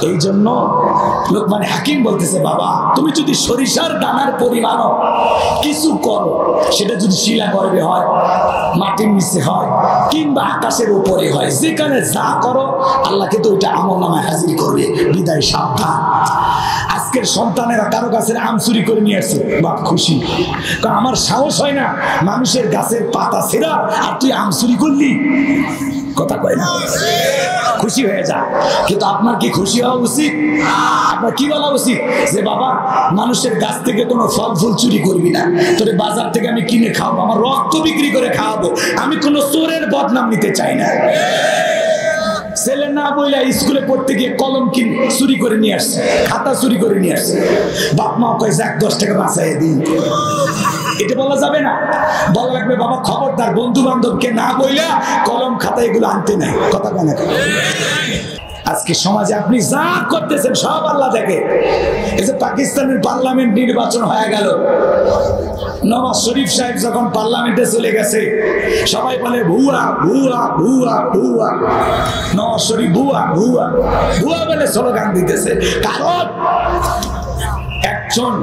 এই জন্য লোকমান হাকিম বলতেছে, বাবা তুমি যদি সরিষার দানার পরিমাণও কিছু করো, সেটা যদি শিলা গর্ভে হয়, মাটির নিচে হয়, কিংবা আকাশের উপরে হয়, যেখানে যা করো আল্লাহ কিন্তু ওইটা আমলনামায় হাজির করবে। বিদায় সাবধান। আজকের সন্তানেরা কারো গাছের আম চুরি করে নিয়ে আসছে, বাপ খুশি, কারণ আমার সাহস হয় না মানুষের গাছের পাতা ছেঁড়া আর তুই আম চুরি করলি, কথা কয় না, খুশি হয়ে যা। কিন্তু আপনার কি খুশি হওয়া উচিত? আপনার কি বলা উচিত যে বাবা মানুষের গাছ থেকে কোনো ফল ফুল চুরি করবি না, তোরে বাজার থেকে আমি কিনে খাওয়াবো, আমার রক্ত বিক্রি করে খাওয়াবো, আমি কোনো চোরের বদনাম নিতে চাই না। ছেলে না বইলা স্কুলে পড়তে গিয়ে কলম চুরি করে নিয়ে আসছে, খাতা চুরি করে নিয়ে আসছে, বাপ মা কয়েছে 10 টাকা বাঁচাই দিন, এটা বলা যাবে না। বলা লাগবে বাবা খবরদার বন্ধু বান্ধবকে না বইলা কলম খাতা এগুলো আনতে নাই, কথা কেন? আজকে সমাজে আপনি যা করতেছেন সব আল্লাহ দেখে। এই যে পাকিস্তানের পার্লামেন্ট নির্বাচন হয়ে গেল, নওয়াজ শরীফ সাহেব যখন পার্লামেন্টে চলে গেছে সবাই বলে ভুয়া ভুয়া ভুয়া ভুয়া, নওয়াজ শরীফ ভুয়া ভুয়া ভুয়া বলে স্লোগান দিতেছে। কারণ একজন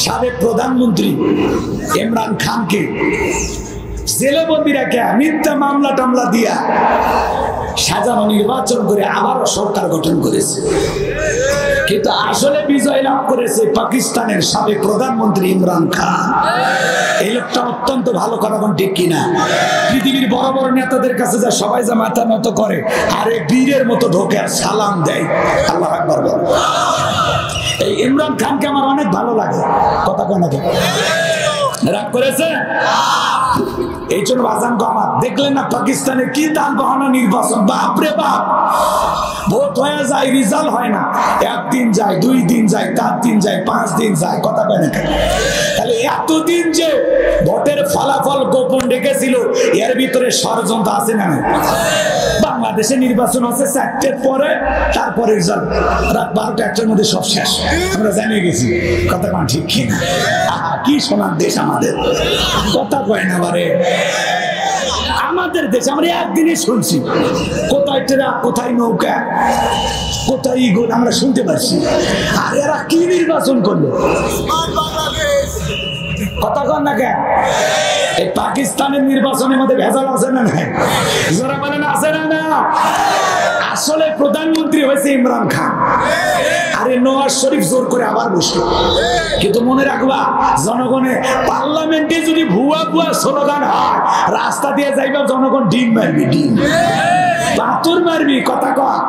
সাবেক প্রধানমন্ত্রী ইমরান খানকে জেলবন্দি রেখে মিথ্যা মামলা টামলা দিয়া সাজানো নির্বাচন করে আবারও সরকার গঠন করেছে, কিন্তু আসলে বিজয় লাভ করেছে পাকিস্তানের সাবেক প্রধানমন্ত্রী ইমরান খান। এই লোকটা অত্যন্ত ভালো, কথা ঠিক কিনা? পৃথিবীর বড় বড় নেতাদের কাছে যা সবাই যা মাথা নত করে, আরে বীরের মতো ঢোকে আর সালাম দেয়। আল্লাহু আকবার বল। এই ইমরান খানকে আমার অনেক ভালো লাগে, কথা কেন? রাগ করেছে? এই জন্য বাজান গো আমার, দেখলেন না পাকিস্তানে কি দান বহানো নির্বাচন, বাপরে বাপ, ভোট হয়ে যায় রেজাল্ট হয় না, 1 দিন যায়, 2 দিন যায়, 4 দিন যায়, 5 দিন যায়, কথা বলে না। তাহলে এতদিন যে ভোটের ফলাফল গোপন রেখেছিল, এর ভিতরে ষড়যন্ত্র আছে না? বাংলাদেশে নির্বাচন আছে 4টের পরে, তারপরে রেজাল্ট রাত 12টা 1টার মধ্যে সব শেষ, আমরা জানিয়ে গেছি, কথা কোন ঠিক কিনা? কি সোনার দেশ আমাদের, কথা কয় না বারে আমাদের দেশ। আমরা একদিনই শুনছি কোথায় ট্রাক, কোথায় নৌকা, কোথায় ইগল, আমরা শুনতে পাচ্ছি। আর এরা কি নির্বাচন করলো, কথা কন না কেন? এই পাকিস্তানের নির্বাচনের মধ্যে ভেজাল আছে না নাই? যারা বলেন আছে না না? আসলে প্রধানমন্ত্রী হয়েছে ইমরান খান, আরে নওয়াজ শরীফ জোর করে আবার বসলো। কিন্তু মনে রাখবা, জনগণের পার্লামেন্টে যদি ভুয়া ভুয়া স্লোগান হয়, রাস্তা দিয়ে যাইবা জনগণ ডিম মারবি, ডিম পাথর মারবি, কথা কয়।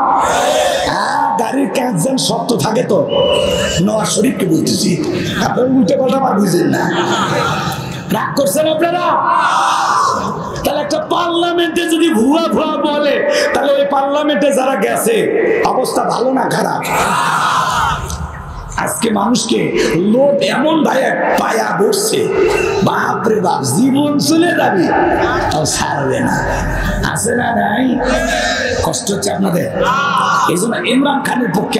গাড়ির ক্যান্সেল শক্ত থাকে তো, নওয়াজ শরীফকে বলতেছি, আপনার উল্টে কথা আমার বুঝেন না, রাগ করছেন আপনারা? তাহলে একটা পার্লামেন্টে যদি ভুয়া ভুয়া বলে, তাহলে ওই পার্লামেন্টে যারা গেছে অবস্থা ভালো না খারাপ? আজকে মানুষকে লোভ এমন পায়া বসছে, বাপরে বাপ, জীবন চলে যাবে তাও ছাড়বে না, আছে না নাই? কষ্ট হচ্ছে আপনাদের। এই জন্য ইমরান খানের পক্ষে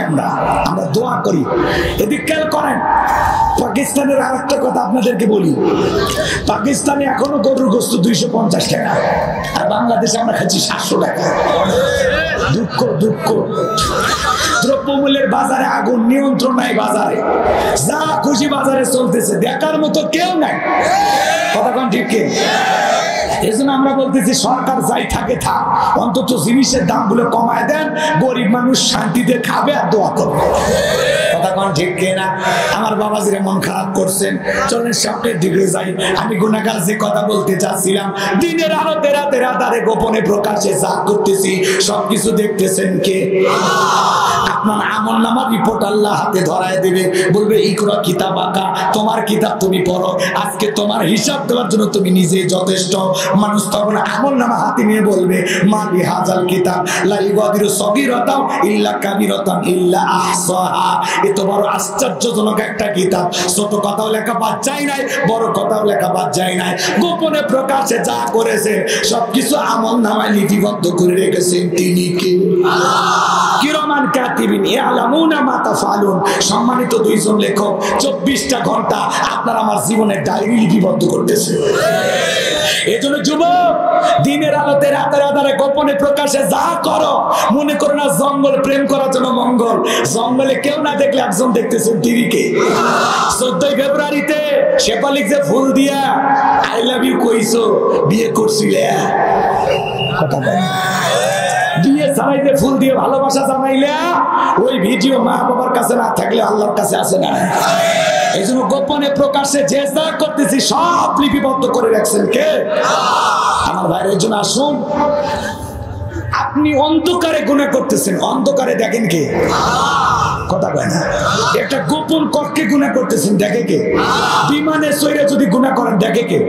আমরা দোয়া করি। এদিক খেয়াল করেন, পাকিস্তানের আর একটা কথা আপনাদেরকে বলি, পাকিস্তানে এখনো গরুর গোস্ত 250 টাকা, আর বাংলাদেশে আমরা খাচ্ছি 700 টাকা। দুঃখ দুঃখ, দ্রব্যমূল্যের বাজারে আগুন, নিয়ন্ত্রণ নাই বাজারে, যা খুশি বাজারে চলতেছে, দেখার মতো কেউ নাই, কথা কোন ঠিক? এই জন্য আমরা বলতেছি সরকার যাই থাকে থাক, অন্তত জিনিসের দাম গুলো কমায় দেন, গরিব মানুষ শান্তিতে খাবে আর দোয়া করবে, কথা কোন ঠিক কিনা? আমার বাবাজিরা মন খারাপ করছেন, চলেন সামনের দিকে যাই। আমি গুনাহগার যে কথা বলতে চাচ্ছিলাম, দিনের আলোতে রাতের আধারে গোপনে প্রকাশে যা করতেছি সবকিছু দেখতেছেন কে? আপনার আমলনামার রিপোর্ট আল্লাহ হাতে ধরায় দেবে, বলবে ইকরা কিতাবাকা, তোমার কিতাব তুমি পড়ো, আজকে তোমার হিসাব দেওয়ার জন্য তুমি নিজে যথেষ্ট। মানুষ তখন আমলনামা হাতে নিয়ে বলবে, মা বিহাজাল কিতাব লা ইগাদিরু সগীরাতাও ইল্লা কাবীরাতান ইল্লা আহসাহা, এত বড় আশ্চর্যজনক একটা কিতাব, ছোট কথাও লেখা বাদ যায় নাই, বড় কথাও লেখা বাদ যায় নাই, গোপনে প্রকাশে যা করেছে সবকিছু আমলনামায় লিপিবদ্ধ করে রেখেছেন তিনি কে? আল্লাহ। কিরামান কাতিবিন কাতিবিন ইয়ালামুনা মা তাফআলুন। সম্মানিত দুইজন লেখক 24টা ঘন্টা আপনার আমার জীবনের ডায়েরি লিপিবদ্ধ করতেছে। এজন্য যুবক, দিনের আলোতে রাতের আধারে গোপনে প্রকাশে যা করো, মনে করো না জঙ্গল প্রেম করার জন্য মঙ্গল। জঙ্গলে কেউ না দেখলে একজন দেখতেছেন টিভিকে। 14 ফেব্রুয়ারিতে শেফালিক যে ফুল দিয়া আই লাভ ইউ কইছো, বিয়ে করছিলে কথা বল। বিয়ে ছাড়াই যে ফুল দিয়ে ভালোবাসা জানাইলে ওই ভিডিও মা বাবার কাছে না থাকলে আল্লাহর কাছে আছে না। এই জন্য গোপনে প্রকাশে যে যা করতেছি সব লিপিবদ্ধ করে রাখছেন কে? আমার ভাইয়ের জন্য আসুন, আপনি অন্ধকারে গুনাহ করতেছেন, অন্ধকারে দেখেন কে? কথা কয় না। একটা গোপন কক্ষে গুনাহ করতেছেন, দেখে কে? বিমানে চড়ে যদি গুনাহ করেন, দেখে কে?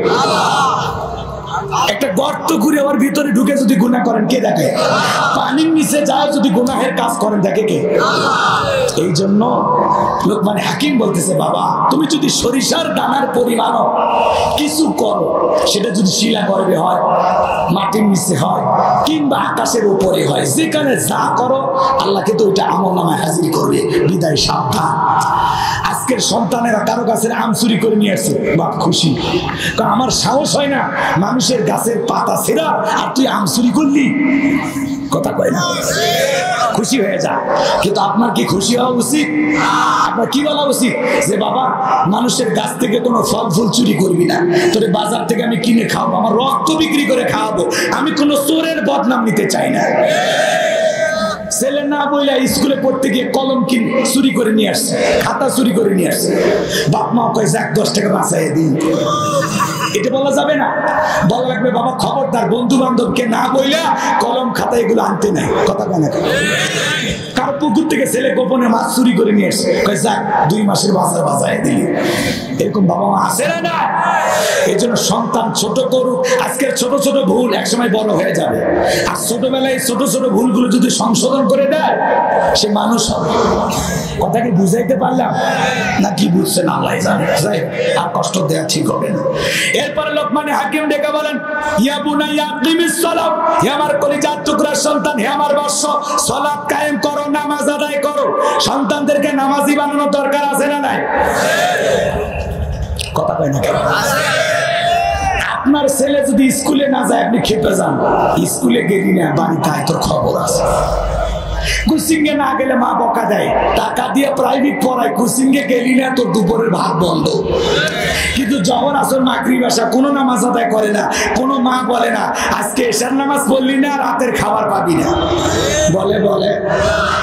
একটা গর্ত ঘুরে ওর ভিতরে ঢুকে যদি গুনাহ করেন, কে দেখে? পানির নিচে যায় যদি গুনাহের কাজ করেন, দেখে কে? এই জন্য লোকমান হাকিম বলতেছে, বাবা তুমি যদি সরিষার দানার পরিমাণ কিছু করো, সেটা যদি শিলা গর্ভে হয়, মাটির নিচে হয়, কিংবা আকাশের উপরে হয়, যেখানে যা করো আল্লাহ কিন্তু ওইটা আমলনামায় হাজির করবে। বিদায় সাবধান। আজকের সন্তানেরা কারো গাছের আম চুরি করে নিয়ে আসছে, বাপ খুশি, কারণ আমার সাহস হয় না মানুষের গাছের পাতা ছেঁড়া আর তুই আম চুরি করলি। কথা কয় না, খুশি হয়ে যা। কিন্তু আপনার কি খুশি হওয়া উচিত? আপনার কি বলা উচিত যে বাবা মানুষের গাছ থেকে কোনো ফল ফুল চুরি করবি না, তোরে বাজার থেকে আমি কিনে খাওয়াবো, আমার রক্ত বিক্রি করে খাওয়াবো, আমি কোনো চোরের বদনাম নিতে চাই না। ছেলে না বইলা স্কুলে পড়তে গিয়ে কলম চুরি করে নিয়ে আসছে, খাতা চুরি করে নিয়ে আসছে, বাপ মা কয় 10 টাকা বাঁচাই দিন। এটা বলা যাবে না, বলা লাগবে বাবা খবরদার বন্ধু বান্ধবকে না বইলা কলম খাতা এগুলো আনতে নাই। কথা কয় না, কারো পুকুর থেকে ছেলে গোপনে মাছ চুরি করে নিয়ে আসছে, কয় যাক 2 মাসের বাজার বাজায় দিলি। এরকম বাবা মা আছে না? এই জন্য সন্তান ছোট করুক, আজকের ছোট ছোট ভুল একসময় বড় হয়ে যাবে। আর ছোটবেলায় ছোট ছোট ভুলগুলো যদি সংশোধন করে দেয়, সে মানুষ হবে। কথা কি বুঝাইতে পারলাম না? কি বুঝছেন আল্লাহ জানে। আর কষ্ট দেওয়া ঠিক হবে না। এরপরে লোকমান হাকিম ডেকে বলেন, ইয়া বুনাইয়া আকিমিস সালাত, হে আমার কলিজার টুকরার সন্তান, হে আমার বৎস, সালাত কায়েম করো, নামাজ আদায় করো। সন্তানদেরকে নামাজি বানানোর দরকার আছে না নাই? কথা কয় না কেন? আপনার ছেলে যদি স্কুলে না যায়, আপনি খেপে যান, স্কুলে গেলি না, বাড়িতে আয়, তোর খবর আছে। কোচিংয়ে না গেলে মা বকা দেয়, টাকা দিয়ে প্রাইভেট পড়ায়, কোচিংয়ে গেলি না, তোর দুপুরের ভাত বন্ধ। কিন্তু যখন আসল মাগরিব আসা, কোনো নামাজ আদায় করে না, কোনো মা বলে না আজকে এশার নামাজ পড়লি না, রাতের খাবার পাবি না, বলে বলে।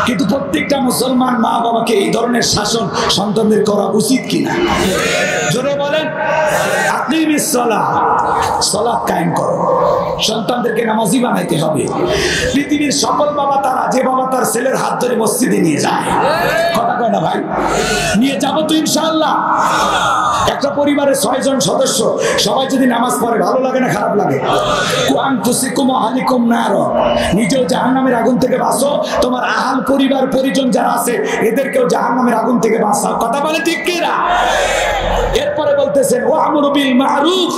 কিন্তু প্রত্যেকটা মুসলমান মা বাবাকে এই ধরনের শাসন সন্তানদের করা উচিত কিনা? জোরে বলেন। আকিমিস সালাহ, সালাত কায়েম করো, সন্তানদেরকে নামাজি বানাইতে হবে। পৃথিবীর সকল বাবা তারা, যে বাবা তার ছেলের হাত ধরে মসজিদে নিয়ে যায়, কথা কয় না ভাই? নিয়ে যাবো তো ইনশাআল্লাহ। একটা পরিবারের 6 জন সদস্য, সবাই যদি নামাজ পড়ে, ভালো লাগে না খারাপ লাগে? নিজেও জাহান্নামের আগুন থেকে বাঁচো, তোমার আহাল পরিবার পরিজন যারা আছে এদেরকেও জাহান্নামের আগুন থেকে বাঁচাও। কথা বলে ঠিক কিনা? এরপরে বলতেছেন ও আমরু বিল মারুফ,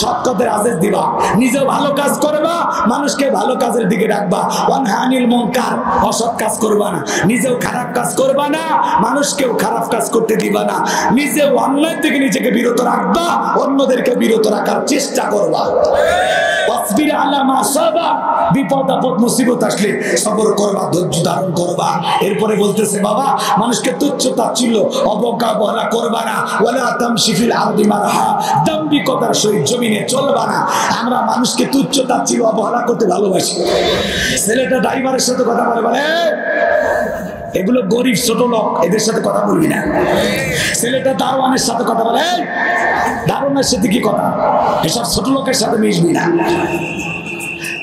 সৎ কাজের আদেশ দিবা, নিজেও ভালো কাজ করবা, মানুষকে ভালো কাজের দিকে ডাকবা। ওয়ানহা আনিল মুনকার, অসৎ কাজ করবা না, নিজেও খারাপ কাজ করবা না, মানুষকেও খারাপ কাজ করতে দিবা না, নিজেও অন্যায় থেকে নিজেকে বিরত রাখবা, অন্যদেরকে বিরত রাখার চেষ্টা করবা। ওয়াসবির আলা মা সাবা, বিপদ আপদ মুসিবত আসলে সবর করবা, ধৈর্য ধারণ করবা। এরপরে বলতেছে বাবা মানুষকে তুচ্ছ তাচ্ছিল্য অবজ্ঞা অবহেলা করবা না। ওয়ালা তামশি ফিল আরদি মারহা, দাম্ভিকতার সহিত জমিনে চলবা না। আমরা মানুষকে তুচ্ছ তাচ্ছিল্য অবহেলা করতে ভালোবাসি। ছেলেটা ড্রাইভারের সাথে কথা বলে, বলে এগুলো গরিব ছোট লোক, এদের সাথে কথা বলবি না। ছেলেটা দারোয়ানের সাথে কথা বলে, দারোয়ানের সাথে কি কথা, এসব ছোট লোকের সাথে মিশবি না।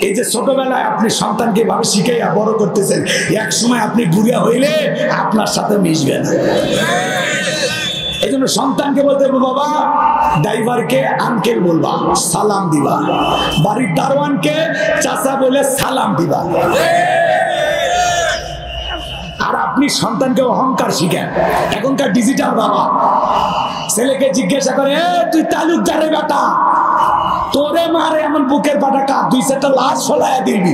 এই যে ছোটবেলায় আপনি সন্তানকে ভাবে শিখাইয়া বড় করতেছেন, এক সময় আপনি বুড়া হইলে আপনার সাথে মিশবে না। এই জন্য সন্তানকে বলতে হবে বাবা, ড্রাইভারকে আঙ্কেল বলবা, সালাম দিবা, বাড়ির দারোয়ানকে চাচা বলে সালাম দিবা। আর আপনি সন্তানকে অহংকার শিখেন। এখনকার ডিজিটাল বাবা ছেলেকে জিজ্ঞাসা করে, তুই তালুকদারের বেটা, তোরে মারে এমন বুকের পাটা কাপ, 2-4টা লাশ ফলাইয়া দিবি।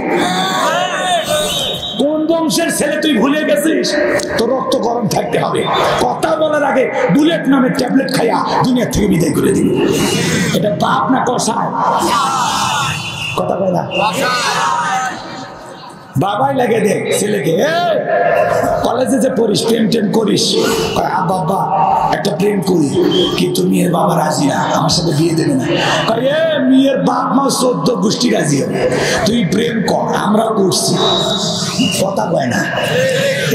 কোন বংশের ছেলে তুই ভুলে গেছিস, তোর রক্ত গরম থাকতে হবে। কথা বলার আগে বুলেট নামের ট্যাবলেট খাইয়া দুনিয়া থেকে বিদায় করে দিবি। এটা বাপ না কসায়? কথা কয় না, বাবাই লাগে দেখ ছেলেকে। কলেজে যে পড়িস, প্রেম টেম করিস, বাবা একটা প্রেম করি, কিন্তু মেয়ের বাবা রাজি না, আমার সাথে বিয়ে দেবে না। মেয়ের বাপ মা 14 গোষ্ঠী রাজি হবে, তুই প্রেম কর, আমরা করছি। কথা কয় না,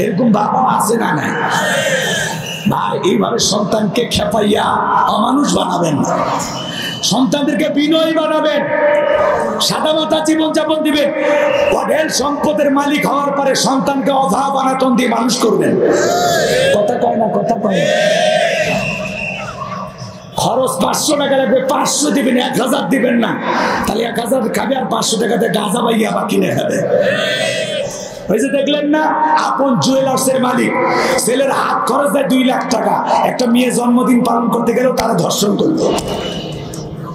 এরকম বাবা আছে না? নাই ভাই। এইভাবে সন্তানকে খেপাইয়া অমানুষ বানাবেন না, সন্তানদেরকে বিনয়ী বানাবেন, সাদা মাথা জীবনযাপন দিবেন। অঢেল সম্পদের মালিক হওয়ার পরে সন্তানকে অভাব অনাটন দিয়ে মানুষ করবেন। কথা কয় না, কথা কয় না। খরচ 500 টাকা লাগবে, 500 দিবেন, 1000 দিবেন না। তাহলে 1000 খাবে আর 500 টাকাতে গাঁজা বাইয়া বা কিনে খাবে। ওই যে দেখলেন না, আপন জুয়েলার্সের মালিক, ছেলের হাত খরচ দেয় 2 লাখ টাকা, একটা মেয়ে জন্মদিন পালন করতে গেলেও তারা ধর্ষণ করলো,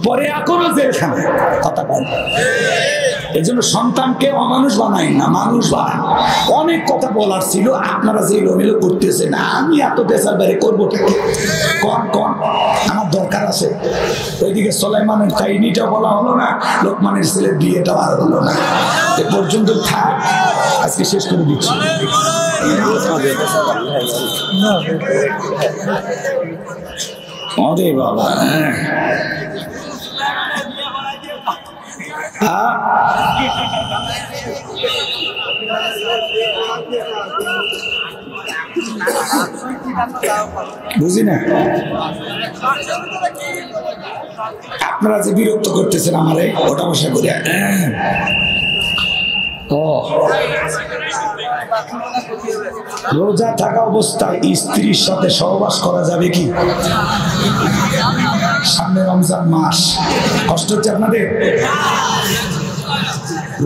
পরে এখনো জেলখানায়। কথা বল। এই জন্য সন্তানকে অমানুষ বানাই না, মানুষ বানান। অনেক কথা বলার ছিল, আপনারা যে লোমেলো করতেছেন, আমি এত পেশার বাইরে করবো কন কন, আমার দরকার আছে। ওইদিকে সুলাইমানের কাহিনীটা বলা হলো না, লোকমানের ছেলের বিয়েটা আর হলো না। এ পর্যন্ত থাক, আজকে শেষ করে দিচ্ছি। আরে বাবা, বুঝি না আপনারা যে বিরক্ত করতেছেন আমারে, ওটা বসা করে। রোজা থাকা অবস্থায় স্ত্রীর সাথে সহবাস করা যাবে কি? সামনে রমজান মাস, কষ্ট হচ্ছে আপনাদের?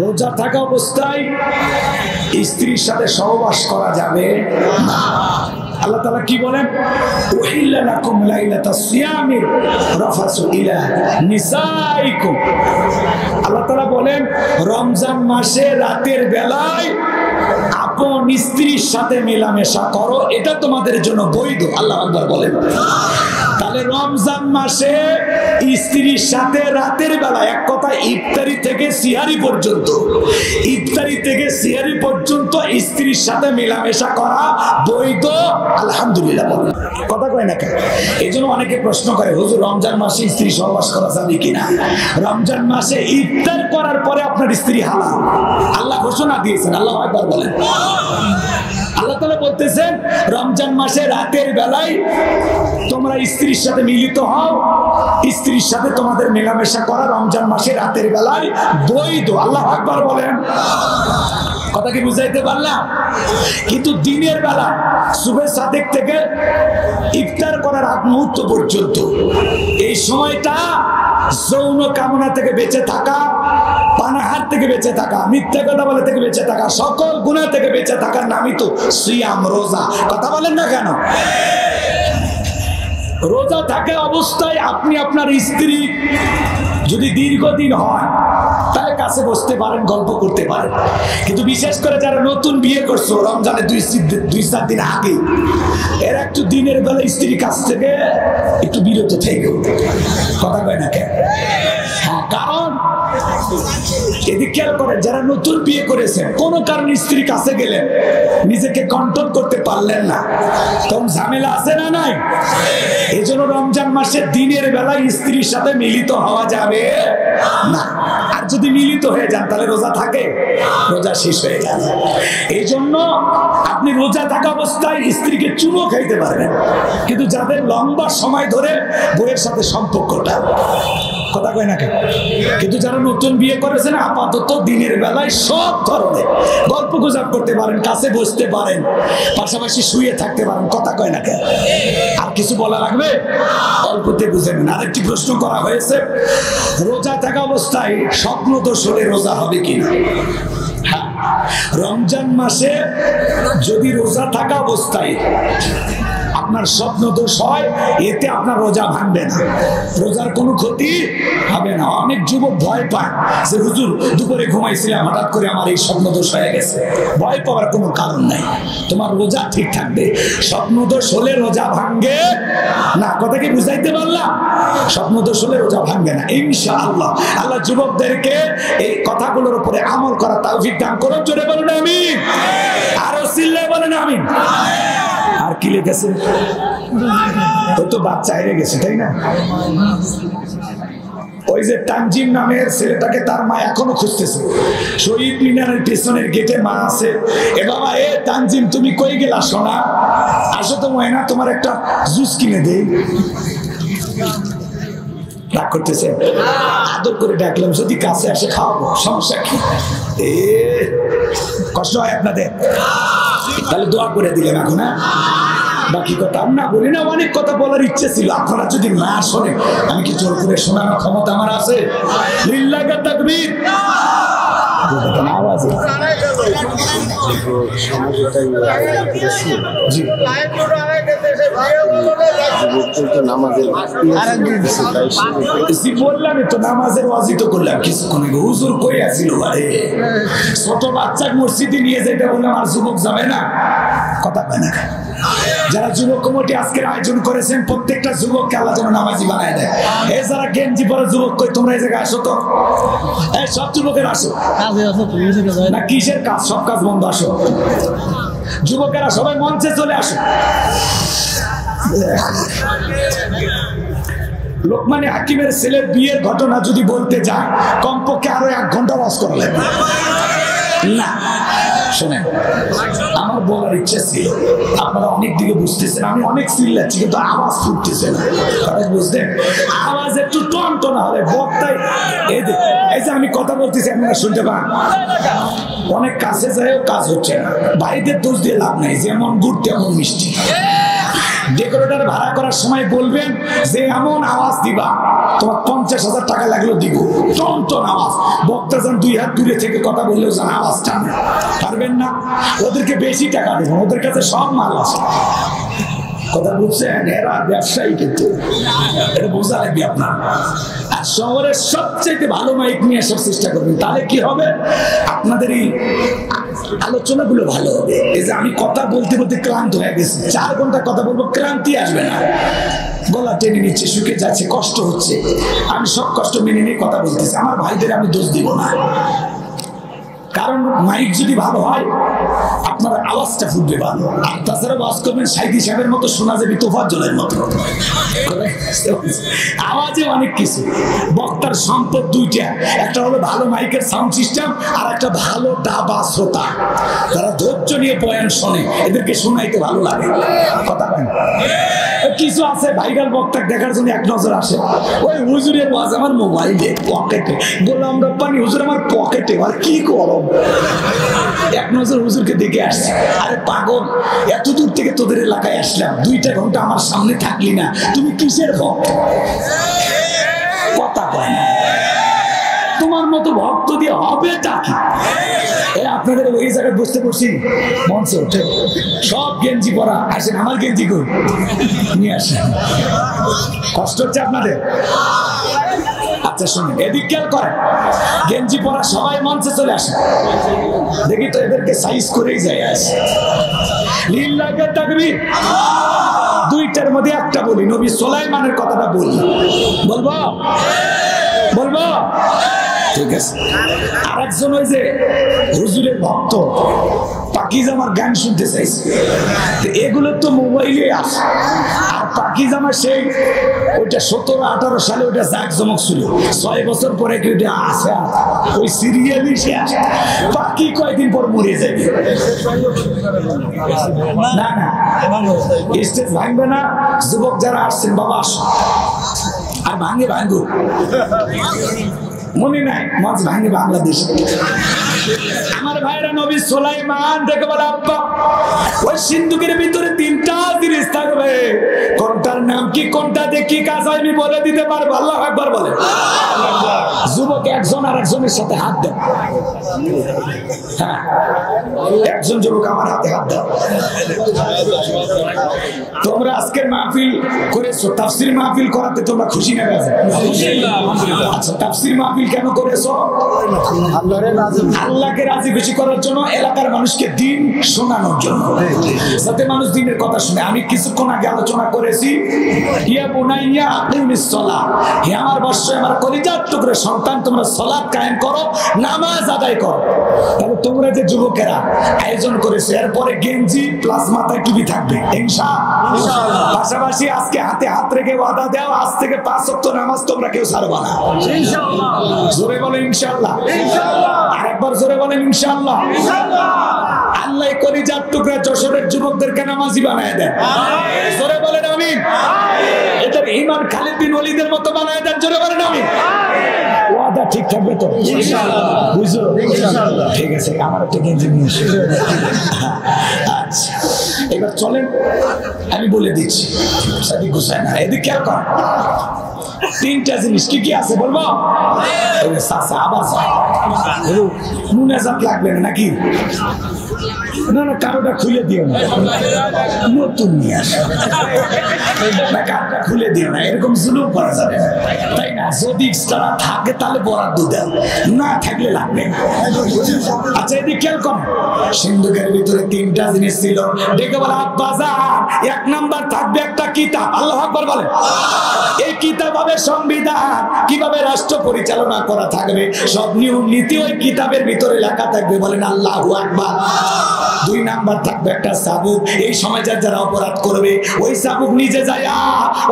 রোজা থাকা অবস্থায় স্ত্রীর সাথে সহবাস করা যাবে না। আল্লাহ তাআলা কি বলেন? উহিল্লা লাকুম লাইলাতাস সিয়ামির রাফাসু ইলা নিসাইকুম। আল্লাহ তাআলা বলেন রমজান মাসে রাতের বেলায় আপন স্ত্রীর সাথে মেলামেশা করো, এটা তোমাদের জন্য বৈধ। আল্লাহ আকবার বলেন। তাহলে রমজান মাসে স্ত্রীর সাথে রাতের বেলা, এক কথা ইফতারি থেকে সিহারি পর্যন্ত, ইফতারি থেকে সিহারি পর্যন্ত স্ত্রীর সাথে মেলামেশা করা বৈধ। আলহামদুলিল্লাহ বলেন। কথা কয় না কেন? এই জন্য অনেকে প্রশ্ন করে, হুজুর রমজান মাসে স্ত্রী সহবাস করা যাবে কিনা? রমজান মাসে ইফতার করার পরে আপনার স্ত্রী হালাল, আল্লাহ ঘোষণা দিয়েছেন। আল্লাহু আকবার বলেন। আল্লাহ তাআলা বলতেছেন রমজান মাসে রাতের বেলায় তোমরা স্ত্রীর সাথে মিলিত হও, স্ত্রীর সাথে তোমাদের মেলামেশা করা রমজান মাসে রাতের বেলায় বৈধ। আল্লাহু আকবার বলেন। কথা কি বুঝাইতে পারলাম? কিন্তু দিনের বেলা সুবহে সাদেক থেকে ইফতার করার আগ মুহূর্ত পর্যন্ত এই সময়টা যৌন কামনা থেকে বেঁচে থাকা, পানাহার থেকে বেঁচে থাকা, মিথ্যা কথা বলা থেকে বেঁচে থাকা, সকল গুনাহ থেকে বেঁচে থাকার নামই তো সিয়াম, রোজা। কথা বলেন না কেন? রোজা থাকা অবস্থায় আপনি আপনার স্ত্রী যদি দীর্ঘদিন হয় তাহলে কাছে বসতে পারেন, গল্প করতে পারেন। কিন্তু বিশেষ করে যারা নতুন বিয়ে করছো রমজানের 2-4 দিন আগে, এরা একটু দিনের বেলা স্ত্রীর কাছ থেকে একটু বিরত থেকে। কথা কয় না কেন? হ্যাঁ, কারণ এদিকে খেয়াল করেন, যারা নতুন বিয়ে করেছেন কোনো কারণে স্ত্রীর কাছে গেলেন, নিজেকে কন্ট্রোল করতে পারলেন না, তখন ঝামেলা আছে না নাই? এই জন্য রমজান মাসে দিনের বেলায় স্ত্রীর সাথে মিলিত হওয়া যাবে না। আর যদি মিলিত হয়ে যান তাহলে রোজা থাকে, রোজা শেষ হয়ে গেল। এই জন্য আপনি রোজা থাকা অবস্থায় স্ত্রীকে চুমো খাইতে পারবেন, কিন্তু যাদের লম্বা সময় ধরে বউয়ের সাথে সম্পর্কটা, কথা কয় না কেন? কিন্তু যারা নতুন বিয়ে করেছেন আপাতত দিনের বেলায় সব ধরনের গল্প গুজব করতে পারেন, কাছে বসতে পারেন, পাশাপাশি শুয়ে থাকতে পারেন। কথা কয় না কেন? আর কিছু বলা লাগবে? অল্পতে বুঝে নেন। আরেকটি প্রশ্ন করা হয়েছে, রোজা থাকা অবস্থায় স্বপ্ন দোষ হলে রোজা হবে কিনা? হ্যাঁ, রমজান মাসে যদি রোজা থাকা অবস্থায় আপনার স্বপ্ন দোষ হয়, এতে আপনার রোজা ভাঙবে না, রোজার কোনো ক্ষতি হবে না। অনেক যুবক ভয় পায় যে হুজুর দুপুরে ঘুমাইছিলাম হঠাৎ করে আমার এই স্বপ্ন দোষ হয়ে গেছে। ভয় পাওয়ার কোনো কারণ নাই, তোমার রোজা ঠিক থাকবে। স্বপ্ন দোষ হলে রোজা ভাঙবে না, কথা কি বুঝাইতে পারলাম? স্বপ্ন দোষ হলে রোজা ভাঙবে না ইনশাআল্লাহ। আল্লাহ যুবকদেরকে এই কথাগুলোর উপরে আমল করা তৌফিক দান করুন। জোরে বলুন আমিন, আরো চিল্লায় বলেন আমিন। আর কি লিখেছে? ও তো বাচ্চা হেরে গেছে, তাই না? ওই যে তানজিম নামের ছেলেটাকে তার মা এখনো খুঁজতেছে। শহীদ মিনারের পেছনের গেটে মা আছে। এ বাবা, এ তানজিম তুমি কই গেলা সোনা? আসো তো ময়না, তোমার একটা জুস কিনে দেই। রাগ করতেছে? আদর করে ডাকলাম, যদি কাছে আসে খাওয়াবো, সমস্যা কি? কষ্ট হয় আপনাদের? তাহলে দোয়া করে দিলেন এখন। হ্যাঁ, বাকি কথা না বলি না, অনেক কথা বলার ইচ্ছে ছিল, আপনারা যদি না শোনেন আমি কি জোর করে শোনানোর ক্ষমতা আমার আছে? লিল্লাহি তাকবীর। আওয়াজ বললামই তো, নামাজের ওয়াজি তো করলাম কিছুক্ষণ আগে। হুজুর কই আসিল? আরে ছোট বাচ্চা মসজিদে নিয়ে যেতে বললাম, আর যুবক যাবে না? কথা কয় না। যারা যুবক কমিটি আজকের আয়োজন করেছেন, প্রত্যেকটা যুবককে আল্লাহ যেন নামাজি বানায় দেয়। এই যারা গেঞ্জি পরা যুবক, কই তোমরা এই জায়গায় আসো তো? এই সব যুবকের আসো না, কিসের কাজ? সব কাজ বন্ধ, আসো যুবকেরা সবাই মঞ্চে চলে আসো। লোকমানে হাকিমের ছেলের বিয়ের ঘটনা যদি বলতে যায়, কমপক্ষে আরো 1 ঘন্টা ওয়াজ করা লাগবে। না শোনেন, আমার বলার ইচ্ছা ছিল, আপনারা অনেক দিকে বুঝতেছেন, আমি অনেক চিল্লাচ্ছি কিন্তু আওয়াজ ফুটতেছে না। বুঝতেন? আওয়াজ একটু টনটনা হলে বক্তায় এই যে আমি কথা বলতেছি আপনারা শুনতে পান। অনেক কাছে যায়ও কাজ হচ্ছে না, বাড়িতে দোষ দিয়ে লাভ নাই, যেমন গুড় তেমন মিষ্টি। ডেকোরেটর ভাড়া করার সময় বলবেন যে এমন আওয়াজ দিবা, তোমার 50,000 টাকা লাগলো দিব, টনটন আওয়াজ। বক্তা যান 2 হাত দূরে থেকে কথা বললেও যেন আওয়াজ টানে, পারবেন না? ওদেরকে বেশি টাকা দেবেন, ওদের কাছে সব মাল আছে। কথা বুঝছেন? এরা ব্যবসায়ী, কিন্তু এটা বোঝা লাগবে আপনার। আর শহরের সবচেয়ে ভালো মাইক নিয়ে আসার চেষ্টা করবেন, তাহলে কি হবে? আপনাদের এই আলোচনাগুলো ভালো হবে। এই যে আমি কথা বলতে বলতে ক্লান্ত হয়ে গেছি, 4 ঘন্টা কথা বলবো, ক্লান্তি আসবে না। গলা টেনে নিচ্ছে, শুকে যাচ্ছে, কষ্ট হচ্ছে, আমি সব কষ্ট মেনে নিয়ে কথা বলতেছি। আমার ভাইদের আমি দোষ দিব না, কারণ মাইক যদি ভালো হয় আপনার আওয়াজটা ফুটবে ভালো। আর তাছাড়া ওয়াজ করবেন সাইদি সাহেবের মতো, শোনা যাবে তোফাজ্জলের মতো। আওয়াজে অনেক কিছু। বক্তার সম্পদ 2টা, একটা হলো ভালো মাইকের সাউন্ড সিস্টেম, আর একটা ভালো ডাবা শ্রোতা, যারা ধৈর্য নিয়ে বয়ান শোনে, এদেরকে শোনাইতে ভালো লাগে। কথা বলেন? কিছু আছে ভাইরাল বক্তা দেখার জন্য 1 নজর আসে, ওই হুজুরের ওয়াজ আমার মোবাইলে, পকেটে। গোলাম রব্বানি হুজুর আমার পকেটে, আর কি করো? 1 নজর হুজুরকে দেখে আসছে। আরে পাগল, এত দূর থেকে তোদের এলাকায় আসলাম, 2টা ঘন্টা আমার সামনে থাকলি না, তুমি কিসের ভক্ত? কথা কয় না। তোমার মতো ভক্ত দিয়ে হবে তা কি? আপনাদের ওই জায়গায় বুঝতে পারছি, মঞ্চে ওঠে সব গেঞ্জি পরা, আসেন আমার গেঞ্জি কই নিয়ে আসেন। কষ্ট হচ্ছে আপনাদের? আচ্ছা শুনুন, এদিক খেয়াল করেন, গেঞ্জি পরা সবাই মঞ্চে চলে আসে। দেখি তো এদেরকে সাইজ করেই যায়। আসে লিল্লাহি তাকবীর। 2টার মধ্যে একটা বলি, নবী সুলাইমানের কথাটা বলি। বলবো? বলবো? ঠিক আছে। আরেকজন ওই যে হুজুরের ভক্ত, পাকিজামার গান শুনতে চাইছে, এগুলো তো মোবাইলে আসে। আর পাকিজামা সেই ওইটা 17-18 সালে ওইটা জাঁকজমক ছিল, 6 বছর পরে কি ওইটা আসে? ওই সিরিয়ালই সে আসে। পাকি কয়েকদিন পর মরে যাবে। না না, স্টেজ ভাঙবে না। যুবক যারা আসছেন বাবা আসো, আর ভাঙে ভাঙো, মনে নাই মাছ ভাঙে বাংলাদেশ। আমার ভাইরা নবী সুলাইমান দেখে বলে, আব্বা ওই সিন্ধুকের ভিতরে 3টা জিনিস থাকবে, কোনটার নাম কি কোনটা দিয়ে কি কাজ হয় আমি বলে দিতে পারবো। আল্লাহু আকবার বলে। যুবক একজন আর একজনের সাথে হাত দেন। হ্যাঁ, একজন যুবক আমার হাতে হাত দাও। তোমরা আজকের মাহফিল করেছো, তাফসীর মাহফিল করাতে তোমরা খুশি না বেজার? আচ্ছা, তাফসীর মাহফিল কেন করেছো? আল্লাহকে রাজি খুশি করার জন্য, এলাকার মানুষকে দিন শোনানোর জন্য, যাতে মানুষ দিনের কথা শুনে। আমি কিছুক্ষণ আগে আলোচনা করেছি, ইয়া বুনাইয়া আকিমিস সালাহ, হে আমার বৎস, আমার কলিজার টুকরা সন্তান, তোমরা সালাত কায়েম করো, নামাজ আদায় করো। তাহলে তোমরা যে যুবকেরা আয়োজন করেছো, এরপরে গেঞ্জি প্লাস মাথায় টুপি থাকবে ইনশাআল্লাহ। পাশাপাশি আজকে হাতে হাত রেখে ওয়াদা দাও, আজ থেকে 5 ওয়াক্ত নামাজ তোমরা কেউ ছাড়বা না ইনশাআল্লাহ। জোরে বলেন ইনশাআল্লাহ। আরেকবার জোরে বলেন ইনশাআল্লাহ। আল্লাহ কলিজার টুকরা যশোরের যুবকদেরকে নামাজি বানায় দেন। জোরে বলেন আমিন। এদের ঈমান খালিদ বিন ওলীদের মতো বানায় দেন। জোরে বলেন আমিন। ওয়াদা ঠিক থাকবে তো ইনশাআল্লাহ? বুঝো ইনশাআল্লাহ। ঠিক আছে, আমার একটা গেঞ্জি নিয়ে এসে। আচ্ছা, এবার চলেন আমি বলে দিচ্ছি। সাদিক হোসেন এদিকে খেয়াল কর, 3টা জিনিস কি কি আছে বলবো? আবার মুনাজাত লাগবে না নাকি? না না, কারোটা খুলে দিও না, নতুন নিয়ে আসে না, কারোটা খুলে দিও না, এরকম জুলুম করা যাবে না, তাই না? যদি এক্সট্রা থাকে তাহলে বরাদ্দ দেন, না থাকলে লাগবে না। আচ্ছা, এদিকে খেয়াল কর, সিন্ধুকের ভিতরে 3টা জিনিস ছিল। দেখে বলে আব্বাজান, 1 নাম্বার থাকবে একটা কিতাব। আল্লাহু আকবার বলেন। এই কিতাব হবে সংবিধান, কিভাবে রাষ্ট্র পরিচালনা করা থাকবে, সব নিয়ম নীতি ওই কিতাবের ভিতরে লেখা থাকবে। বলেন আল্লাহু আকবার। 2 নাম্বার থাকবে একটা চাবুক। এই সমাজের যারা অপরাধ করবে, ওই চাবুক নিজে যায়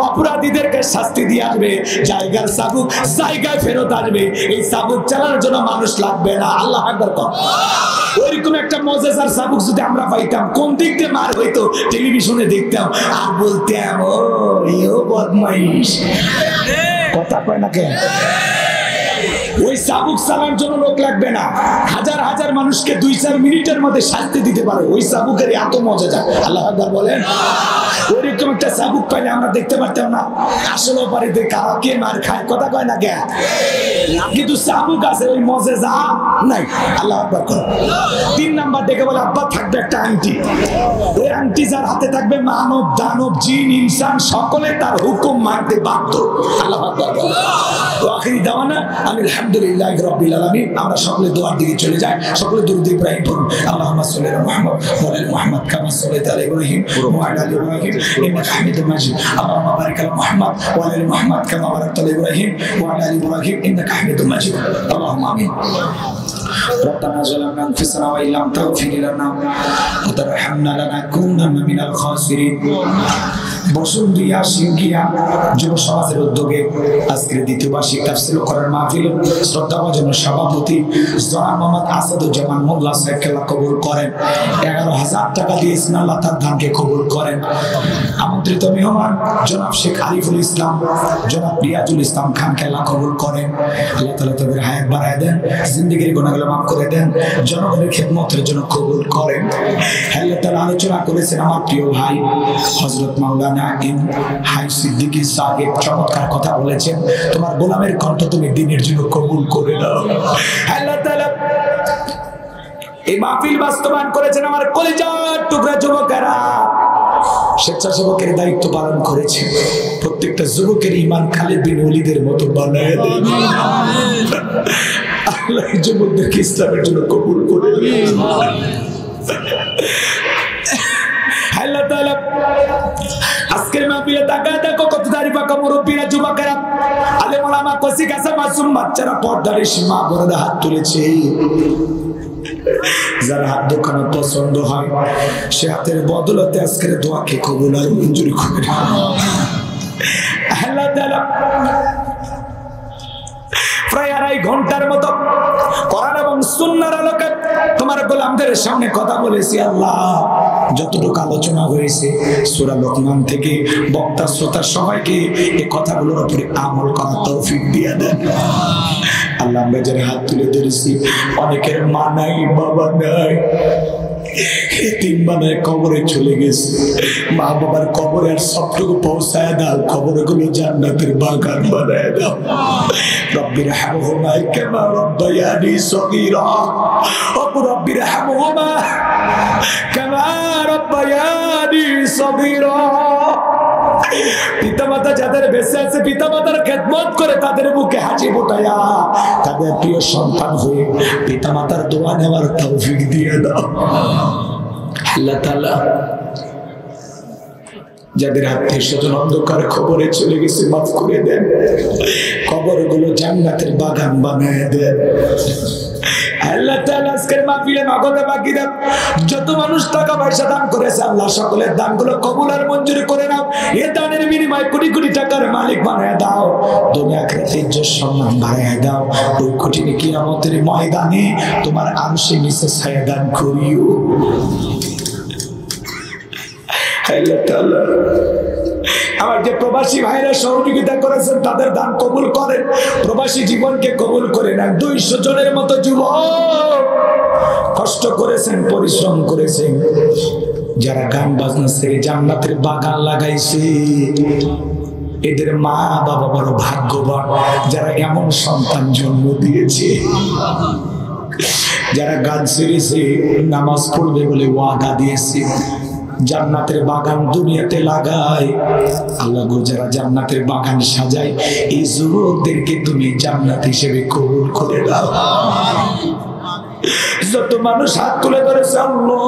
অপরাধীদেরকে শাস্তি দিয়ে আসবে। জায়গার চাবুক জায়গায় ফেরত আসবে। এই চাবুক চালানোর জন্য মানুষ লাগবে না। আল্লাহু আকবার কর। ওইরকম একটা মজাদার চাবুক যদি আমরা পাইতাম, কোন দিক দিয়ে মার হইতো টেলিভিশনে দেখতাম আর বলতাম, ও ইও বদমাইশ। কথা কয় না কেন? ওই চাবুক চালানোর জন্য লোক লাগবে না, হাজার হাজার মানুষকে 2-4 মিনিটের মধ্যে শাস্তি দিতে পারে। ওই চাবুকের এত মজা যায়। আল্লাহু আকবার বলেন। ওইরকম একটা চাবুক পাইলে আমরা দেখতে পারতাম না আসলে বাড়িতে কারা কে মার খায়। কথা কয় না কেন? কিন্তু চাবুক আছে, ওই মজা যা নাই। আল্লাহু আকবার করো। 3 নাম্বার দেখে বলে আব্বা থাকবে একটা আংটি। ওই আংটি যার হাতে থাকবে, মানব দানব জিন ইনসান সকলে তার হুকুম মানতে বাধ্য। আল্লাহু আকবার বলো। তো আখিরি দাওয়ানা আলহামদুলিল্লাহি রাব্বিল আলামিন। আমরা সকলে দোয়ার দিকে চলে যাই। সকলে দুরূদ ইব্রাহিম পড়ুন। আল্লাহুম্মা সাল্লি আলা মুহাম্মদ ওয়া আলা মুহাম্মদ কামা সাল্লাইতা আলা ইব্রাহিম ওয়া আলা আলি ইব্রাহিম ইন্নাকা হামিদুম মাজিদ। আল্লাহুম্মা বারিক আলা মুহাম্মদ ওয়া আলা মুহাম্মদ কামা বারাকতা আলা ইব্রাহিম ওয়া আলা আলি ইব্রাহিম ইন্নাকা হামিদুম মাজিদ। আল্লাহুম্মা আমিন। ربنا ظلمنا انفسنا وان لم تغفر لنا وترحمنا لنكونن من الخاسرين। বসুন্ধিয়া সিংহিয়া যুব সমাজের উদ্যোগে আজকের 2য় বার্ষিক তাফসীর কোরআন মাহফিল শ্রদ্ধাভাজন সভাপতি জনাব মোহাম্মদ আসাদুজ্জামান মোল্লা সাহেবকে আল্লাহ কবুল করেন। 11,000 টাকা দিয়েছেন, আল্লাহ তার দানকে কবুল করেন। আমন্ত্রিত মেহমান জনাব শেখ আরিফুল ইসলাম, জনাব রিয়াজুল ইসলাম খানকে আল্লাহ কবুল করেন। আল্লাহ তাআলা তাদের হায়াত বাড়ায় দেন, জিন্দেগীর গুনাহগুলো মাফ করে দেন, জনগণের খেদমতের জন্য কবুল করেন। আল্লাহ তাআলা আলোচনা করেছেন আমার প্রিয় ভাই হযরত মাওলানা হাই সিদ্দিকী সাহেব, চমৎকার কথা বলেছেন। তোমার গোলামের কণ্ঠ তুমি দিনের জন্য কবুল করে নাও। আল্লাহ তাআলা এই মাহফিল বাস্তবায়ন করেছেন আমার কলিজার টুকরা যুবকেরা, স্বেচ্ছাসেবকের দায়িত্ব পালন করেছে। প্রত্যেকটা যুবকের ঈমান খালিদ বিন ওলীদের মতো বানায় দেন। আল্লাহ যুবকদেরকে ইসলামের জন্য কবুল করে নিন। আল্লাহ তাআলা আজকের মাহফিলে তাকায় দেখো কত দাড়ি পাকা মুরব্বীরা, যুবকেরা, আলেম ওলামা, কচি কাঁচা মাসুম বাচ্চারা পর্দার সীমা বড়রা হাত তুলেছে। যার হাত দোকানে পছন্দ হয় সে হাতের বদলতে আজকের দোয়াকে কবুল আর মঞ্জুর করে। আল্লাহ তাআলা প্রায় 2.5 ঘন্টার মতো কোরআন এবং সুন্নাহর আলোকে তোমার গোলামদের সামনে কথা বলেছি। আল্লাহ যতটুকু আলোচনা হয়েছে সূরা লোকমান থেকে বক্তা শ্রোতা সবাইকে এই কথাগুলোর উপরে আমল করার তৌফিক দিয়ে দেন। আল্লাহ আমরা যারা হাত তুলে ধরেছি, অনেকের মা নাই, বাবা নাই, এতিম বানায় কবরে চলে গেছে। মা বাবার কবরে আর সবটুকু পৌঁছায় দাও, কবরগুলো জান্নাতের বাগান বানায় দাও। রব্বির হামহুমা কামা রব্বায়ানি সগীরা, ও রব্বির হামহুমা কামা রব্বায়ানি সগীরা। পিতামাতা যাদের বেঁচে আছে, পিতামাতার খেদমত করে তাদের মুখে হাসি ফোটায়া তাদের প্রিয় সন্তান হয়ে পিতামাতার দোয়া নেওয়ার তৌফিক দিয়ে দাও আল্লাহ তাআলা। যাদের আত্মীয় স্বজন অন্ধকার খবরে চলে গেছে মাফ করে দেন, কবরগুলো জান্নাতের বাগান বানায় দেন আল্লাহ তাআলা। আজকের মাহফিলে নগদে বাকি দেন যত মানুষ টাকা পয়সা দান করেছে আল্লাহ সকলের দানগুলো কবুল আর মঞ্জুর করে নাও। এ দানের বিনিময়ে কোটি কোটি টাকার মালিক বানায় দাও, দুনিয়া আখিরাতে ইজ্জত সম্মান বাড়ায় দাও। ওই কঠিন কিয়ামতের ময়দানে তোমার আরশের নিচে ছায়া দান করিও আল্লাহ তাআলা। আমার যে প্রবাসী ভাইরা সহযোগিতা করেছেন তাদের দান কবুল করেন, প্রবাসী জীবনকে কবুল করে নেন। 200 জনের মতো যুবক কষ্ট করেছেন, পরিশ্রম করেছেন, যারা গান বাজনা ছেড়ে জান্নাতের বাগান লাগাইছে এদের মা বাবা বড় ভাগ্যবান যারা এমন সন্তান জন্ম দিয়েছে। যারা গান ছেড়েছে, নামাজ পড়বে বলে ওয়াদা দিয়েছে, জান্নাতের বাগান দুনিয়াতে লাগায়। আল্লাহ গো, যারা জান্নাতের বাগান সাজায় এই যুবকদেরকে তুমি জান্নাত হিসেবে কবুল করে দাও। যত মানুষ হাত তুলে ধরেছে আল্লাহ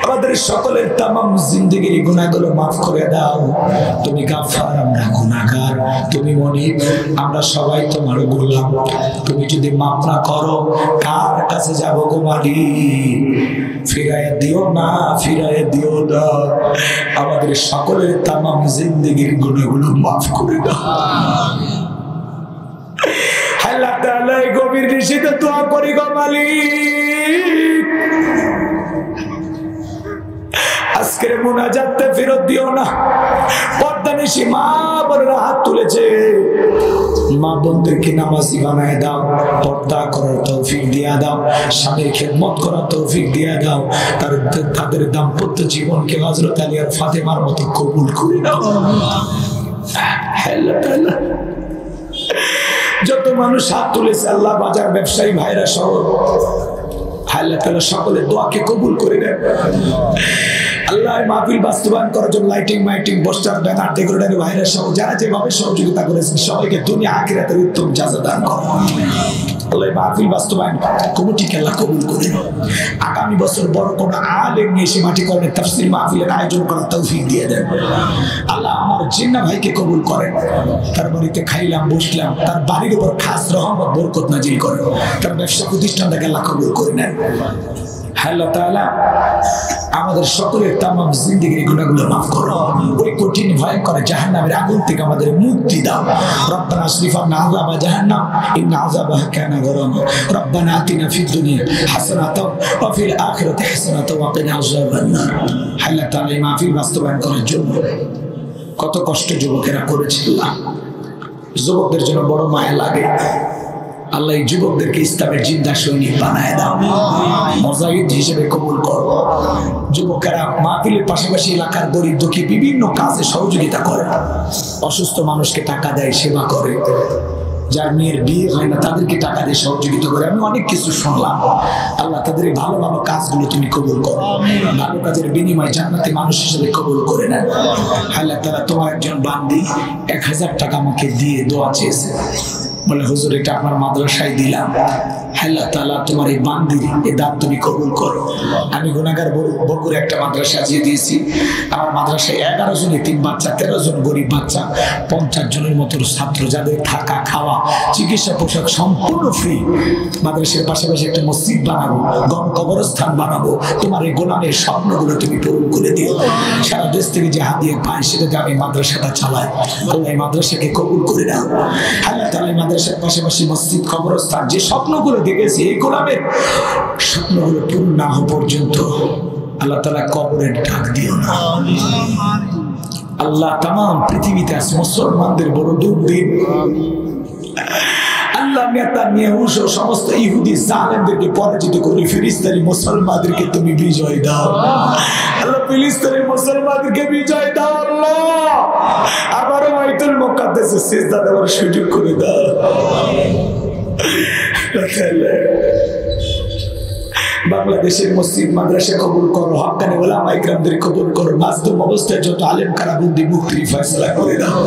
আমাদের সকলের তামাম জিন্দেগির গুনাহগুলো মাফ করে দাও। তুমি গাফফার, আমরা গুনাহগার, তুমি মুনিব, আমরা সবাই তোমার গোলাম। তুমি যদি মাফ না করো কার কাছে যাব গো মালিক? ফিরাইয়া দিও না, ফিরাইয়া দিও না, আমাদের সকলের তামাম জিন্দেগির গুনাহগুলো মাফ করে দাও আল্লাহ তাআলা। গভীর নিশীতে দোয়া করি গো মালিক, আজকের মুনাজাতে ফেরত দিও না। পর্দানিশী মা বোনেরা হাত তুলেছে, মা বোনদেরকে নামাজি বানায় দাও, পর্দা করার তৌফিক দিয়া দাও, স্বামীর খেদমত করার তৌফিক দিয়া দাও, তাদের দাম্পত্য জীবনকে হযরত আলী আর ফাতেমার মতো কবুল করে দাও আল্লাহ তাআলা। যত মানুষ হাত তুলেছে আল্লাহ, বাজার ব্যবসায়ী ভাইরা সহ আল্লাহ তাআলা সকলের দোয়াকে কবুল করে নেন আল্লাহ। মাহফিল বাস্তবায়ন করার জন্য লাইটিং মাইটিং পোস্টার ব্যানার ডেকোরেটর ভাইরা সহ যারা যেভাবে সহযোগিতা করেছেন সবাইকে দুনিয়া আখিরাতের উত্তম জাযা দান করুন আল্লাহ। মাহফিল বাস্তবায়ন কমিটিকে আল্লাহ কবুল করে নেন। আগামী বছর বড় কোনো আলেম নিয়ে এসে মাটি কর্মের তাফসীর মাহফিলের আয়োজন করার তৌফিক দিয়ে দেন আল্লাহ। আমার জিন্না ভাইকে কবুল করেন, তার বাড়িতে খাইলাম বসলাম, তার বাড়ির উপর খাস রহমত বরকত নাজিল করেন, তার ব্যবসা প্রতিষ্ঠানটাকে আল্লাহ কবুল করে নেন আল্লাহ তাআলা। আমাদের সকলের তামাম জিন্দেগির গুনাহগুলো মাফ করো, ওই কঠিন ভয়ঙ্কর জাহান্নামের আগুন থেকে আমাদের মুক্তি দাও। রব্বানা আসরিফ আন্না আযাবা জাহান্নাম ইন্না আযাবাহা কানা গরামা। রব্বানা আতিনা ফিদ দুনিয়া হাসানাতাও ওয়া ফিল আখিরাতি হাসানাতাও ওয়া কিনা আযাবান নার। আল্লাহ তাআলা এই মাহফিল বাস্তবায়ন করার জন্য কত কষ্ট যুবকেরা করেছিল, যুবকদের জন্য বড় মায়া লাগে আল্লাহ। এই যুবকদেরকে ইসলামের জিন্দা সৈনিক বানায় দাও, মুজাহিদ হিসেবে কবুল করো। যুবকেরা মাহফিলের পাশাপাশি এলাকার গরিব দুঃখী বিভিন্ন কাজে সহযোগিতা করে, অসুস্থ মানুষকে টাকা দেয়, সেবা করে, যার মেয়ের বিয়ে হয় না তাদেরকে টাকা দিয়ে সহযোগিতা করে। আমি অনেক কিছু শুনলাম আল্লাহ, তাদের এই ভালো ভালো কাজগুলো তুমি কবুল করো, ভালো কাজের বিনিময়ে জান্নাতে মানুষ হিসেবে কবুল করে নেন আল্লাহ তাআলা। তোমার একজন বান্দি 1000 টাকা আমাকে দিয়ে দোয়া চেয়েছে, বলে হুজুর এটা আপনার মাদ্রাসায় দিলাম, আল্লাহ তাআলা তোমার এই বান্দির এই দান তুমি কবুল করো। আমি গুনাহগার বগুড়া একটা মাদ্রাসা দিয়ে দিয়েছি, আমার মাদ্রাসায় 11 জন এতিম বাচ্চা, 13 জন গরিব বাচ্চা, 50 জনের মতো ছাত্র, যাদের থাকা খাওয়া চিকিৎসা পোশাক সম্পূর্ণ ফ্রি। মাদ্রাসার পাশাপাশি একটা মসজিদ বানাবো, কবরস্থান বানাবো। তোমার এই গোলামের স্বপ্নগুলো তুমি পূরণ করে দিও। সারা দেশ থেকে যে হাদিয়া পায় সেটাতে আমি মাদ্রাসাটা চালাই, এই মাদ্রাসাকে কবুল করে নাও আল্লাহ তাআলা। মাদ্রাসার পাশাপাশি মসজিদ, কবরস্থান, যে স্বপ্নগুলো দেখেছি এই গোলামের স্বপ্নগুলো পূরণ না হওয়া পর্যন্ত আল্লাহ তাআলা কবরের ডাক দিও না আল্লাহ। তামাম পৃথিবীতে আছে মুসলমানদের বড় দুর্দিন আল্লাহ, নেতানিয়াহু সমস্ত ইহুদি জালেমদেরকে পরাজিত করে ফিলিস্তিনি মুসলমানদেরকে তুমি বিজয় দাও আল্লাহ, ফিলিস্তিনি মুসলমানদেরকে বিজয় দাও আল্লাহ, আবারও বাইতুল মুকাদ্দাসে সিজদা দেওয়ার সুযোগ করে দাও। বাংলাদেশের মসজিদ মাদ্রাসা কবুল করো, হক্কানি ওলামা ইকরামদের কবুল করো, মাসদুম অবস্থায় যত আলেম কারাবন্দি মুক্তির ফয়সালা করে দাও।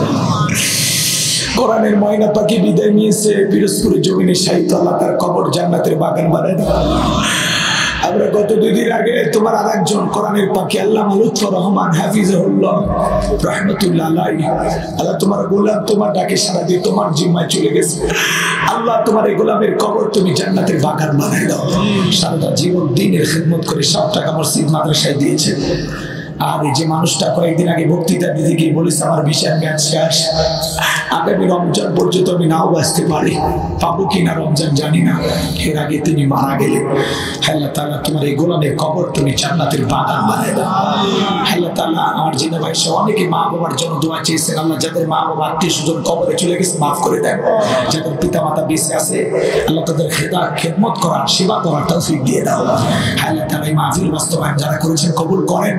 কোরআনের ময়না পাখি বিদায় নিয়েছে পিরোজপুরের জমিনে সাহিত্য, আল্লাহ তার কবর জান্নাতের বাগান বানায় দাও। আমরা গত 2 দিন আগে তোমার আরেকজন কোরআনের পাখি আল্লামা লুৎফর রহমান হাফিজাহুল্লাহ রাহমাতুল্লাহ আলাইহি, আল্লাহ তোমার গোলাম তোমার ডাকে সাড়া দিয়ে তোমার জিম্মায় চলে গেছে। আল্লাহ তোমার এই গোলামের কবর তুমি জান্নাতের বাগান বানায় দাও। সারাটা জীবন দিনের খিদমত করে সব টাকা মসজিদ মাদ্রাসায় দিয়েছে। আর এই যে মানুষটা কয়েকদিন আগে বক্তৃতা দিতে গিয়ে বলেছে আমার ভিসার মেয়াদ শেষ, আগামী রমজান পর্যন্ত আমি নাও বাঁচতে পারি, পাবো কিনা রমজান জানি না, এর আগে তিনি মারা গেলেন। আল্লাহ তাআলা তোমার এই গোলামের কবর তুমি জান্নাতের বাগান বানায় দাও। আল্লাহ তাআলা আমার জিনা ভাই সহ অনেকে মা বাবার জন্য দোয়া চেয়েছেন, আল্লাহ যাদের মা বাবা আত্মীয় স্বজন কবরে চলে গেছে মাফ করে দেন, যাদের পিতা মাতা বেঁচে আছে আল্লাহ তাদের খেদমত করার সেবা করার তৌফিক দিয়ে দাও। আল্লাহ তাআলা এই মাহফিল বাস্তবায়ন যারা করেছেন কবুল করেন,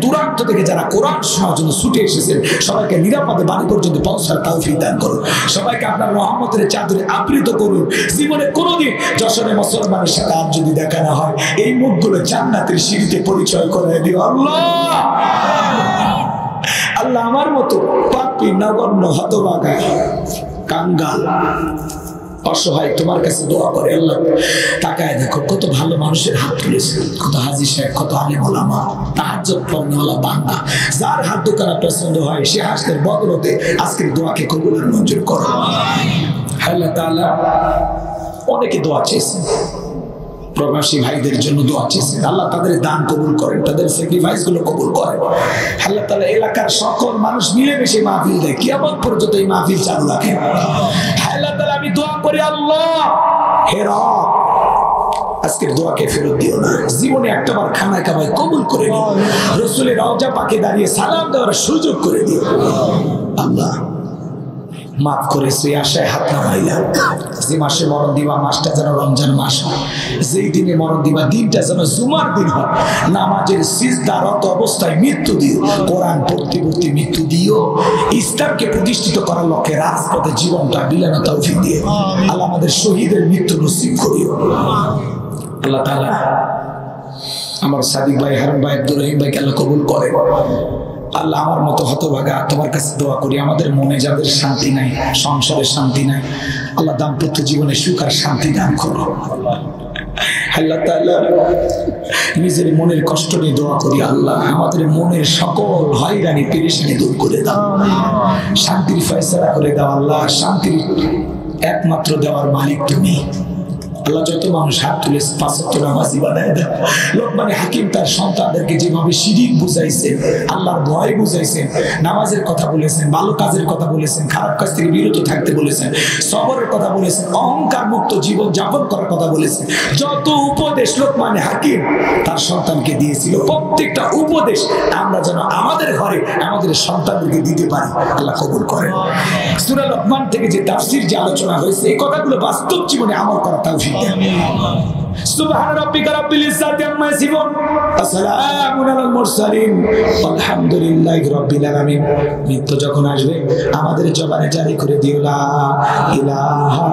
দূরান্ত থেকে যারা কোরআন শোনার জন্য ছুটে এসেছেন সবাইকে নিরাপদে বাড়ি পর্যন্ত পৌঁছার তৌফিক দান করুন, সবাইকে আপনার রহমতের চাদরে আবৃত করুন। জীবনে কোনোদিন যশোরে মুসলমানের সাথে আর যদি দেখা না হয় এই মুখগুলো জান্নাতের সিঁড়িতে পরিচয় করে দিও আল্লাহ। আল্লাহ আমার মতো পাপী নগণ্য হতভাগা কাঙ্গাল অসহায় তোমার কাছে দোয়া করে আল্লাহ তাকায় দেখো কত ভালো মানুষের হাত তুলেছে, কত হাজী সাহেব, কত আলেম ওলামা, তাহাজ্জুদ পড়নেওয়ালা বান্দা, যার হাত দোকানা পছন্দ হয় সে হাতের বদলতে আজকের দোয়াকে কবুলের মঞ্জুর করো। আল্লাহ তাআলা অনেকে দোয়া চেয়েছেন, প্রবাসী ভাইদের জন্য দোয়া চেয়েছেন, আল্লাহ তাদের দান কবুল করেন, তাদের স্যাক্রিফাইস গুলো কবুল করেন। আল্লাহ তাআলা এলাকার সকল মানুষ মিলেমিশে মাহফিল দেয়, কিয়ামত পর্যন্ত এই মাহফিল চালু রাখেন। আল্লাহ তাআলা আমি দোয়া করি আল্লাহ হে রব আজকের দোয়াকে ফেরত দিও না, জীবনে একটাবার খানা কামাই কবুল করে দিও, রাসূলের রওজা পাকে দাঁড়িয়ে সালাম দেওয়ার সুযোগ করে দিও আল্লাহ। মাফ করে সেই আশায় হাত নামাইলাম, যে মাসে মরণ দিবা মাসটা যেন রমজান মাস হয়, যেই দিনে মরণ দিবা দিনটা যেন জুমার দিন হয়, নামাজের সিজদারত অবস্থায় মৃত্যু দিও, কোরআন পড়তে পড়তে মৃত্যু দিও, ইসলামকে প্রতিষ্ঠিত করার লক্ষ্যে রাজপথে জীবনটা বিলানো তৌফিক দিও আল্লাহ, আমাদের শহীদের মৃত্যু নসিব করিও আল্লাহ তাআলা। আমার সাদিক ভাই, হারুন ভাই, আব্দুর রহিম ভাইকে আল্লাহ কবুল করে আল্লাহ। আমার মতো হতভাগা তোমার কাছে দোয়া করি, আমাদের মনে যাদের শান্তি নাই, সংসারে শান্তি নাই, আল্লাহ দাম্পত্য জীবনে সুখ আর শান্তি দান করো আল্লাহ তাআলা। নিজের মনের কষ্ট নিয়ে দোয়া করি আল্লাহ, আমাদের মনের সকল হয়রানি পেরেশানি দূর করে দাও, শান্তির ফয়সালা করে দাও আল্লাহ। শান্তির একমাত্র দেওয়ার মালিক তুমি আল্লাহ। যত মানুষ হাত তুলে 5 ওয়াক্ত নামাজি বানায় দাও। লোকমান হাকিম তার সন্তানদেরকে যেভাবে শিরিক বুঝাইছেন, আল্লাহর ভয় বুঝাইছেন, নামাজের কথা বলেছেন, ভালো কাজের কথা বলেছেন, খারাপ কাজ থেকে বিরত থাকতে বলেছেন, সবরের কথা বলেছেন, অহংকার মুক্ত জীবন যাপন করার কথা বলেছেন, যত উপদেশ লোকমান হাকিম তার সন্তানকে দিয়েছিল প্রত্যেকটা উপদেশ আমরা যেন আমাদের ঘরে আমাদের সন্তানদেরকে দিতে পারি আল্লাহ কবুল করেন। সূরা লোকমান থেকে যে তাফসীর যে আলোচনা হয়েছে এই কথাগুলো বাস্তব জীবনে আমল করা তৌফিক দেন। সুবহান রাব্বিকা রাব্বিল ইজ্জাতি আম্মা ইয়াসিফুন ওয়া সালামুন আলাল মুরসালিন আলহামদুলিল্লাহি রাব্বিল আলামিন। মৃত্যু যখন আসবে আমাদের জবানে জারি করে দিও লা ইলাহা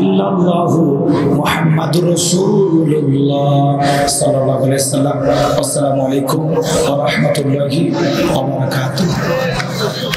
ইল্লাল্লাহু মুহাম্মাদুর রাসূলুল্লাহ সাল্লাল্লাহু আলাইহি ওয়াসাল্লাম। আসসালামু আলাইকুম ওয়া রাহমাতুল্লাহি ওয়া বারাকাতুহু।